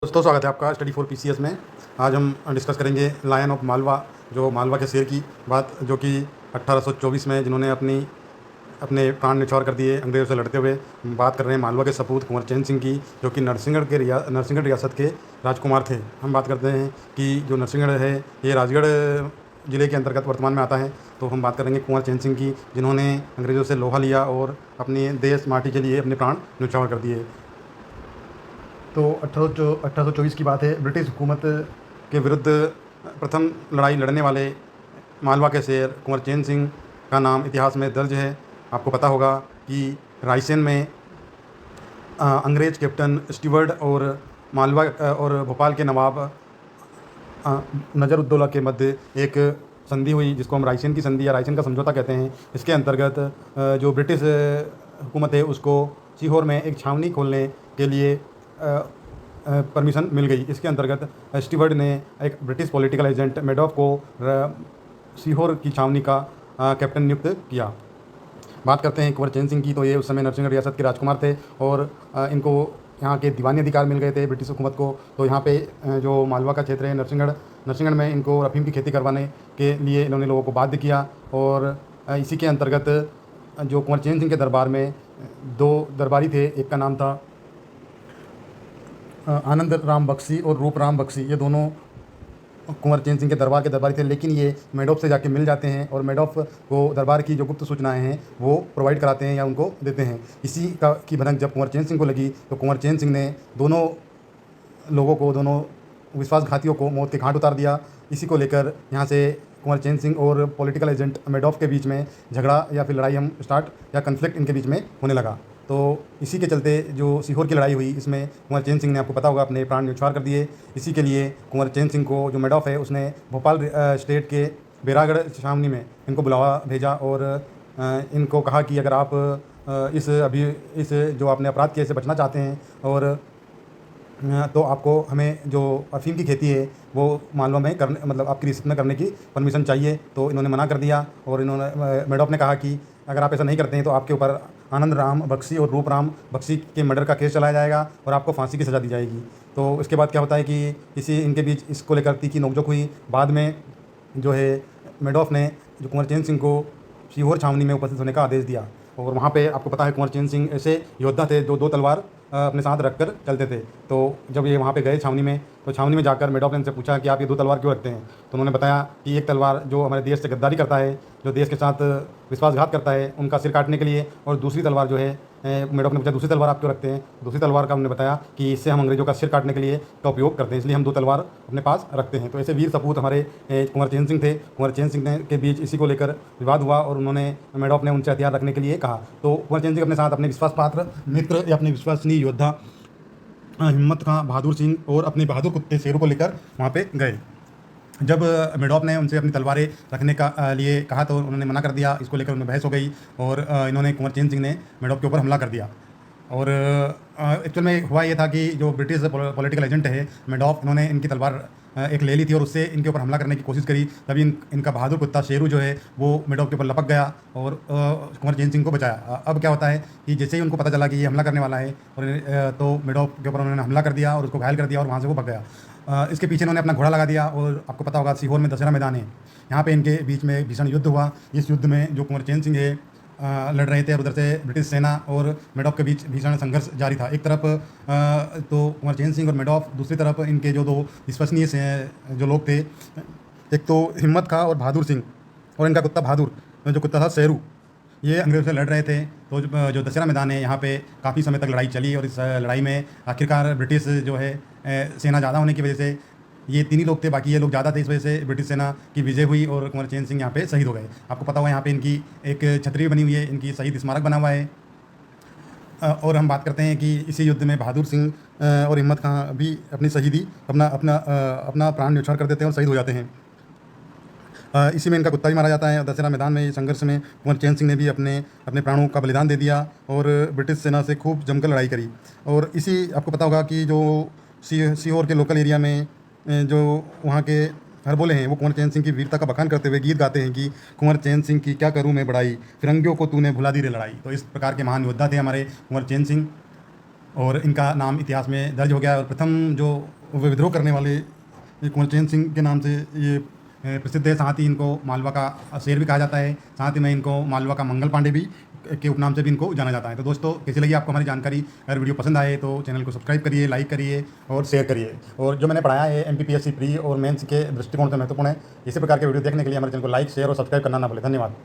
दोस्तों स्वागत है आपका स्टडी फॉर पीसीएस में। आज हम डिस्कस करेंगे लायन ऑफ मालवा, जो मालवा के शेर की बात, जो कि 1824 में जिन्होंने अपने प्राण न्यौछावर कर दिए अंग्रेज़ों से लड़ते हुए। हम बात कर रहे हैं मालवा के सपूत कुंवर चैन सिंह की, जो कि नरसिंहगढ़ रियासत के राजकुमार थे। हम बात करते हैं कि जो नरसिंहगढ़ है ये राजगढ़ ज़िले के अंतर्गत वर्तमान में आता है। तो हम बात करेंगे कुंवर चैन सिंह की, जिन्होंने अंग्रेज़ों से लोहा लिया और अपने देश माटी के लिए अपने प्राण न्यौछावर कर दिए। तो 1824 की बात है। ब्रिटिश हुकूमत के विरुद्ध प्रथम लड़ाई लड़ने वाले मालवा के शेर कुंवर चैन सिंह का नाम इतिहास में दर्ज है। आपको पता होगा कि रायसेन में अंग्रेज़ कैप्टन स्टीवर्ट और मालवा और भोपाल के नवाब नज़रुद्दौला के मध्य एक संधि हुई, जिसको हम रायसेन की संधि या रायसेन का समझौता कहते हैं। इसके अंतर्गत जो ब्रिटिश हुकूमत है उसको सीहोर में एक छावनी खोलने के लिए परमिशन मिल गई। इसके अंतर्गत स्टीवर्ट ने एक ब्रिटिश पॉलिटिकल एजेंट मेडॉफ को सीहोर की छावनी का कैप्टन नियुक्त किया। बात करते हैं कुंवर चैन सिंह की, तो ये उस समय नरसिंहगढ़ रियासत के राजकुमार थे और इनको यहाँ के दीवानी अधिकार मिल गए थे ब्रिटिश हुकूमत को। तो यहाँ पे जो मालवा का क्षेत्र है नरसिंहगढ़ में इनको अफीम की खेती करवाने के लिए इन्होंने लोगों को बाध्य किया। और इसी के अंतर्गत जो कुंवर चैन सिंह के दरबार में दो दरबारी थे, एक का नाम था आनंद राम बख्शी और रूप राम बख्शी। ये दोनों कुंवर चैन सिंह के दरबारी थे, लेकिन ये मेडॉफ से जाके मिल जाते हैं और मेडॉफ को दरबार की जो गुप्त सूचनाएं हैं वो प्रोवाइड कराते हैं या उनको देते हैं। इसी की भनक जब कुंवर चैन सिंह को लगी तो कुंवर चैन सिंह ने दोनों विश्वासघातियों को मौत के घाट उतार दिया। इसी को लेकर यहाँ से कुंवर चैन सिंह और पॉलिटिकल एजेंट मेडॉफ के बीच में झगड़ा या फिर लड़ाई हम स्टार्ट या कन्फ्लिक्ट इनके बीच में होने लगा। तो इसी के चलते जो सीहोर की लड़ाई हुई, इसमें कुंवर चैन सिंह ने, आपको पता होगा, अपने प्राण न्यौछावर कर दिए। इसी के लिए कुंवर चैन सिंह को जो मेडॉफ है उसने भोपाल स्टेट के बेरागढ़ छावनी में इनको बुलावा भेजा और इनको कहा कि अगर आप इस जो आपने अपराध किए से बचना चाहते हैं और तो आपको हमें जो अफ़ीम की खेती है वो मालवा में करने, मतलब आपकी रियासत में करने की परमिशन चाहिए। तो इन्होंने मना कर दिया और मेडॉफ ने कहा कि अगर आप ऐसा नहीं करते हैं तो आपके ऊपर आनंद राम बख्शी और रूप राम बख्शी के मर्डर का केस चलाया जाएगा और आपको फांसी की सज़ा दी जाएगी। तो इसके बाद क्या होता है कि इनके बीच इसको लेकर तीखी नोकझोंक हुई। बाद में जो है मेडॉफ ने जो कुंवर चैन सिंह को सीहोर छावनी में उपस्थित होने का आदेश दिया। और वहाँ पे आपको पता है कुंवर चैन सिंह ऐसे योद्धा थे जो दो तलवार अपने साथ रखकर चलते थे। तो जब ये वहाँ पे गए छावनी में, तो छावनी में जाकर मेडॉफ ने इनसे पूछा कि आप ये दो तलवार क्यों रखते हैं। तो उन्होंने बताया कि एक तलवार जो हमारे देश से गद्दारी करता है, जो देश के साथ विश्वासघात करता है, उनका सिर काटने के लिए, और दूसरी तलवार जो है, मेडॉफ ने पूछा दूसरी तलवार आप क्यों रखते हैं। दूसरी तलवार का उन्होंने बताया कि इससे हम अंग्रेज़ों का सिर काटने के लिए का उपयोग करते हैं, इसलिए हम दो तलवार अपने पास रखते हैं। तो ऐसे वीर सपूत हमारे कुंवर चैन सिंह थे। कुंवर चैन सिंह के बीच इसी को लेकर विवाद हुआ और मेडॉफ ने उनसे हथियार रखने के लिए कहा। तो कुंवर चैन सिंह अपने साथ अपने विश्वास पात्र मित्र या अपने विश्वसनीय योद्धा हिम्मत खां बहादुर सिंह और अपने बहादुर कुत्ते शेरू को लेकर वहाँ पे गए। जब मेडॉफ ने उनसे अपनी तलवारें रखने का लिए कहा तो उन्होंने मना कर दिया। इसको लेकर उनमें बहस हो गई और इन्होंने कुंवर चैन सिंह ने मेडॉफ के ऊपर हमला कर दिया। और एक्चुअल में हुआ ये था कि जो ब्रिटिश पॉलिटिकल एजेंट है मेडॉफ, इन्होंने इनकी तलवार एक ले ली थी और उससे इनके ऊपर हमला करने की कोशिश करी। तभी इनका बहादुर कुत्ता शेरू जो है वो मेडॉफ के ऊपर लपक गया और कुंवर चैन सिंह को बचाया। अब क्या होता है कि जैसे ही उनको पता चला कि ये हमला करने वाला है और तो मेडॉफ के ऊपर उन्होंने हमला कर दिया और उसको घायल कर दिया और वहाँ से वो भग गया। इसके पीछे इन्होंने अपना घोड़ा लगा दिया और आपको पता होगा सीहोर में दशहरा मैदान है, यहाँ पे इनके बीच में भीषण युद्ध हुआ। इस युद्ध में जो कुंवर चैन सिंह है लड़ रहे थे और उधर से ब्रिटिश सेना और मेडॉफ के बीच भीषण संघर्ष जारी था। एक तरफ तो कुंवर चैन सिंह और मेडॉफ, दूसरी तरफ इनके जो दो विश्वसनीय जो लोग थे, एक तो हिम्मत खां और बहादुर सिंह और इनका कुत्ता बहादुर, जो कुत्ता था शेरू, ये अंग्रेज़ों से लड़ रहे थे। तो जो दशहरा मैदान है यहाँ पे काफ़ी समय तक लड़ाई चली और इस लड़ाई में आखिरकार ब्रिटिश जो है सेना ज़्यादा होने की वजह से, ये तीन ही लोग थे, बाकी ये लोग ज़्यादा थे, इस वजह से ब्रिटिश सेना की विजय हुई और कुंवर चैन सिंह यहाँ पे शहीद हो गए। आपको पता होगा यहाँ पे इनकी एक छतरी बनी हुई है, इनकी शहीद स्मारक बना हुआ है। और हम बात करते हैं कि इसी युद्ध में बहादुर सिंह और हिम्मत खां भी अपनी शहीदी अपना प्राण न्यौछावर कर देते हैं और शहीद हो जाते हैं। इसी में इनका कुत्ता भी मारा जाता है। दशहरा मैदान में संघर्ष में कुंवर चैन सिंह ने भी अपने प्राणों का बलिदान दे दिया और ब्रिटिश सेना से खूब जमकर लड़ाई करी। और इसी आपको पता होगा कि जो सीहोर के लोकल एरिया में जो वहाँ के हरबोले हैं वो कुंवर चैन सिंह की वीरता का बखान करते हुए गीत गाते हैं कि कुंवर चैन सिंह की क्या करूँ मैं बड़ाई, फिरंगियों को तूने भुला दी रे लड़ाई। तो इस प्रकार के महान योद्धा थे हमारे कुंवर चैन सिंह। और इनका नाम इतिहास में दर्ज हो गया है। और प्रथम जो विद्रोह करने वाले ये कुंवर चैन सिंह के नाम से ये प्रसिद्ध है। साथ ही इनको मालवा का शेर भी कहा जाता है। साथ ही में इनको मालवा का मंगल पांडे भी के उपनाम से भी इनको जाना जाता है। तो दोस्तों, कैसी लगी आपको हमारी जानकारी? अगर वीडियो पसंद आए तो चैनल को सब्सक्राइब करिए, लाइक करिए और शेयर करिए। और जो मैंने पढ़ाया है MPPSC प्री और मेंस के दृष्टिकोण से महत्वपूर्ण है। इसी प्रकार के वीडियो देखने के लिए हमारे चैनल को लाइक, शेयर और सब्सक्राइब करना ना भूलें। धन्यवाद।